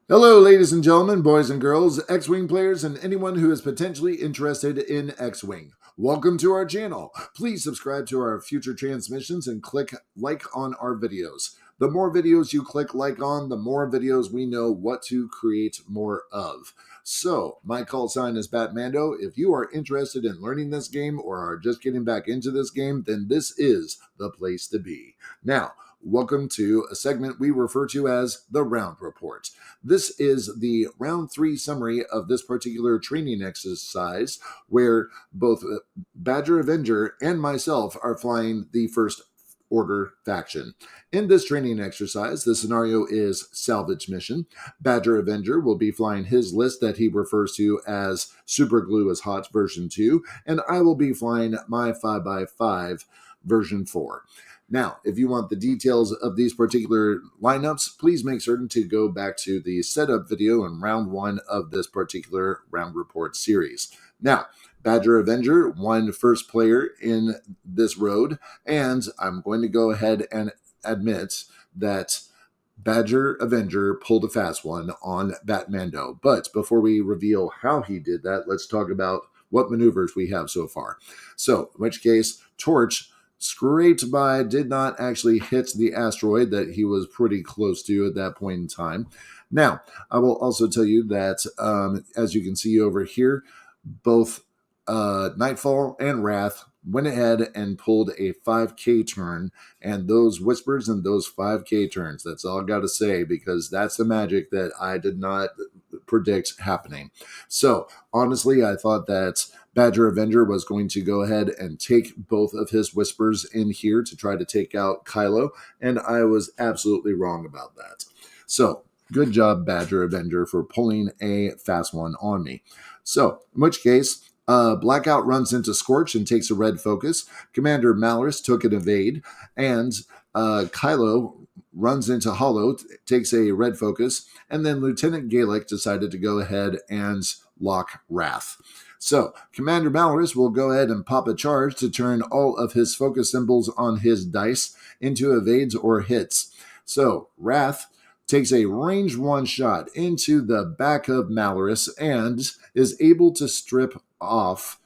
Hello, ladies and gentlemen, boys and girls, X-Wing players, and anyone who is potentially interested in X-Wing. Welcome to our channel. Please subscribe to our future transmissions and click like on our videos. The more videos you click like on, the more videos we know what to create more of. So, my call sign is BatMando. If you are interested in learning this game or are just getting back into this game, then this is the place to be. Now, welcome to a segment we refer to as the Round Report. This is the round 3 summary of this particular training exercise where both Badger Avenger and myself are flying the First Order faction. In this training exercise, the scenario is Salvage Mission. Badger Avenger will be flying his list that he refers to as Super Glue is Hot version 2, and I will be flying my 5x5 version 4. Now, if you want the details of these particular lineups, please make certain to go back to the setup video in round 1 of this particular round report series. Now, Badger Avenger won first player in this road, and I'm going to go ahead and admit that Badger Avenger pulled a fast one on BatMando. But before we reveal how he did that, let's talk about what maneuvers we have so far. So, in which case, Torch scraped by, did not actually hit the asteroid that he was pretty close to at that point in time. Now, I will also tell you that, as you can see over here, both Nightfall and Wrath went ahead and pulled a 5K turn, and those whispers and those 5K turns, that's all I got to say, because that's the magic that I did not predict happening. So, honestly, I thought that Badger Avenger was going to go ahead and take both of his whispers in here to try to take out Kylo, and I was absolutely wrong about that. So, good job, Badger Avenger, for pulling a fast one on me. So, in which case, Blackout runs into Scorch and takes a red focus. Commander Malorus took an evade, and Kylo runs into Hollow, takes a red focus, and then Lieutenant Gaelic decided to go ahead and lock Wrath. So, Commander Malorus will go ahead and pop a charge to turn all of his focus symbols on his dice into evades or hits. So, Wrath takes a range 1 shot into the back of Malorus and is able to strip off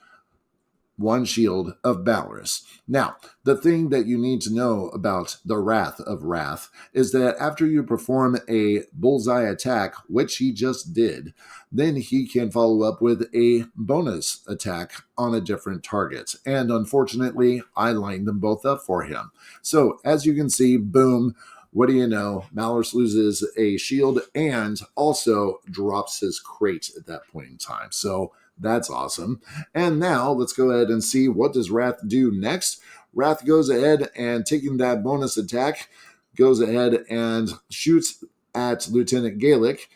1 shield of Malorus. Now, the thing that you need to know about the Wrath of Wrath is that after you perform a bullseye attack, which he just did, then he can follow up with a bonus attack on a different target. And unfortunately, I lined them both up for him. So, as you can see, boom, what do you know? Malorus loses a shield and also drops his crate at that point in time. So that's awesome. And now let's go ahead and see what does Wrath do next. Wrath goes ahead and taking that bonus attack, goes ahead and shoots at Lieutenant Gaelic.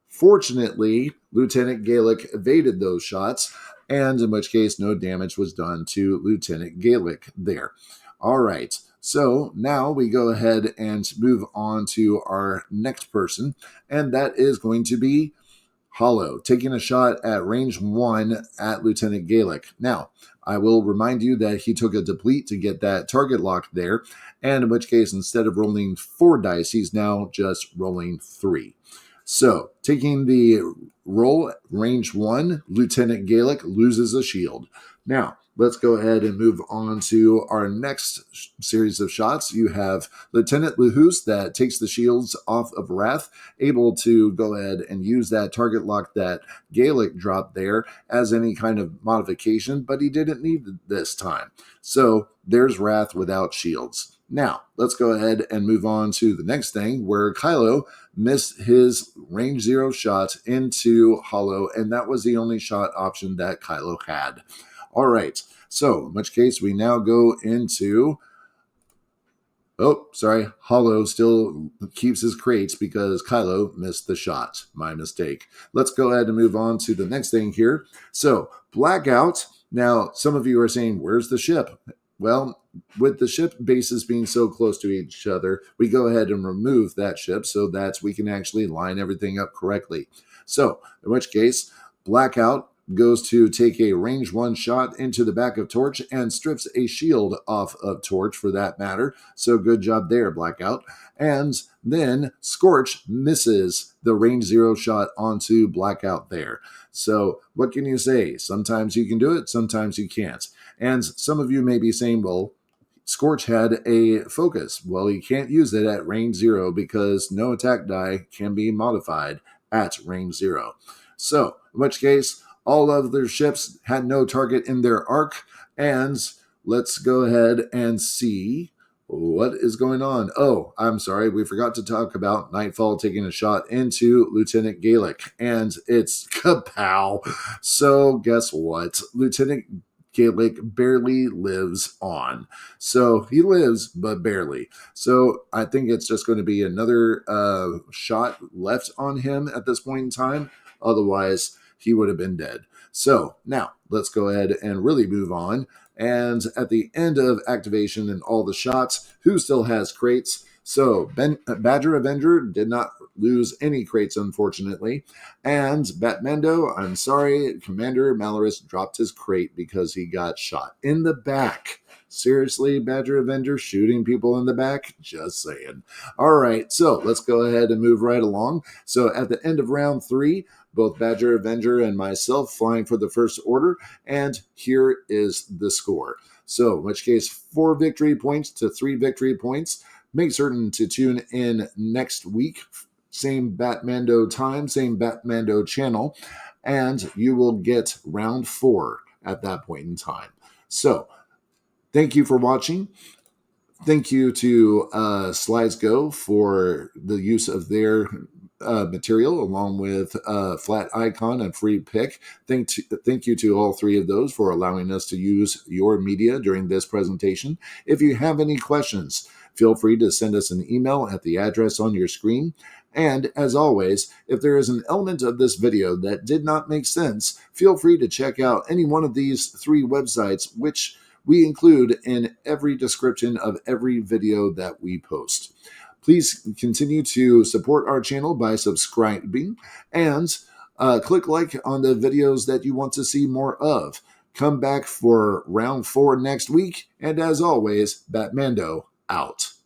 Fortunately, Lieutenant Gaelic evaded those shots, and in which case no damage was done to Lieutenant Gaelic there. All right. So now we go ahead and move on to our next person, and that is going to be Hollow, taking a shot at range 1 at Lieutenant Gaelic. Now, I will remind you that he took a deplete to get that target locked there, and in which case, instead of rolling 4 dice, he's now just rolling 3. So, taking the roll, range 1, Lieutenant Gaelic loses a shield. Now, let's go ahead and move on to our next series of shots. You have Lieutenant Luhus that takes the shields off of Wrath, able to go ahead and use that target lock that Gaelic dropped there as any kind of modification, but he didn't need it this time. So there's Wrath without shields. Now, let's go ahead and move on to the next thing where Kylo missed his range 0 shot into Hollow, and that was the only shot option that Kylo had. All right, so in which case we now go into... Oh, sorry, Hollow still keeps his crates because Kylo missed the shot. My mistake. Let's go ahead and move on to the next thing here. So, Blackout. Now, some of you are saying, where's the ship? Well, with the ship bases being so close to each other, we go ahead and remove that ship so that we can actually line everything up correctly. So, in which case, Blackout goes to take a range 1 shot into the back of Torch and strips a shield off of Torch for that matter. So good job there, Blackout. And then Scorch misses the range 0 shot onto Blackout there. So what can you say? Sometimes you can do it, sometimes you can't. And some of you may be saying, well, Scorch had a focus. Well, he can't use it at range 0 because no attack die can be modified at range 0. So, in which case, all of their ships had no target in their arc, and let's go ahead and see what is going on. Oh, I'm sorry, we forgot to talk about Nightfall taking a shot into Lieutenant Gaelic, and it's kapow. So, guess what? Lieutenant Gaelic barely lives on. So he lives, but barely. So I think it's just going to be another shot left on him at this point in time. Otherwise, he would have been dead. So now let's go ahead and really move on. And at the end of activation and all the shots, who still has crates? So Badger Avenger did not lose any crates, unfortunately. And BatMando, I'm sorry, Commander Malorus dropped his crate because he got shot in the back. Seriously, Badger Avenger shooting people in the back? Just saying. All right, so let's go ahead and move right along. So at the end of round 3, both Badger Avenger and myself flying for the first order, and here is the score. So, in which case, 4 victory points to 3 victory points. Make certain to tune in next week. Same BatMando time, same BatMando channel, and you will get round 4 at that point in time. So, thank you for watching. Thank you to Slides Go for the use of their material, along with Flat Icon and Free Pick. Thank you to all 3 of those for allowing us to use your media during this presentation. If you have any questions, feel free to send us an email at the address on your screen. And as always, if there is an element of this video that did not make sense, feel free to check out any one of these 3 websites, which we include in every description of every video that we post. Please continue to support our channel by subscribing and click like on the videos that you want to see more of. Come back for round 4 next week. And as always, BatMando out.